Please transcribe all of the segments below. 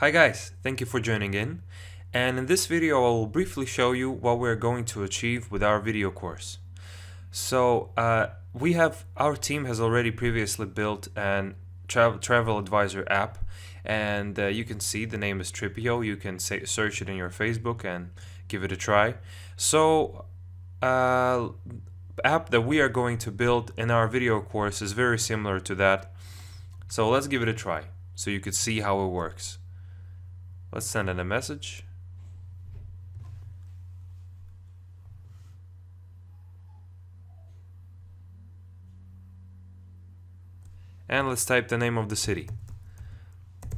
Hi guys, thank you for joining in. And in this video I will briefly show you what we're going to achieve with our video course. So our team has already previously built an travel advisor app, and you can see the name is Tripio. You can search it in your Facebook and give it a try. So app that we are going to build in our video course is very similar to that. So let's give it a try so you could see how it works. Let's send in a message. And let's type the name of the city.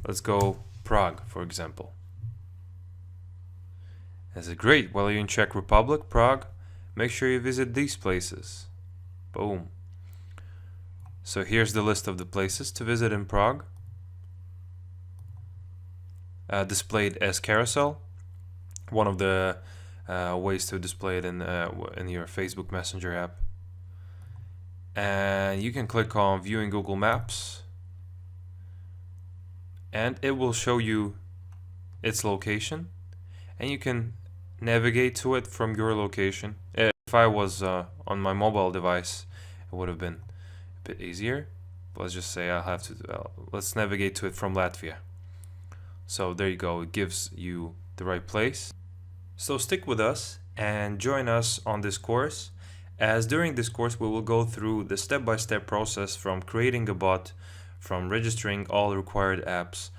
Let's go Prague, for example. Is it great? While you're in Czech Republic, Prague, make sure you visit these places. Boom. So here's the list of the places to visit in Prague. Displayed as carousel. One of the ways to display it in your Facebook Messenger app. And you can click on viewing Google Maps and it will show you its location, and you can navigate to it from your location. If I was on my mobile device, it would have been a bit easier. But let's just say I'll have to let's navigate to it from Latvia. So there you go, it gives you the right place. So stick with us and join us on this course, as during this course we will go through the step-by-step process from creating a bot, from registering all required apps,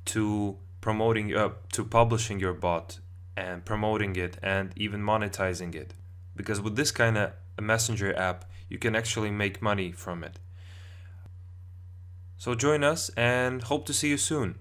to to publishing your bot and promoting it and even monetizing it. Because with this kind of messenger app you can actually make money from it. So join us and hope to see you soon.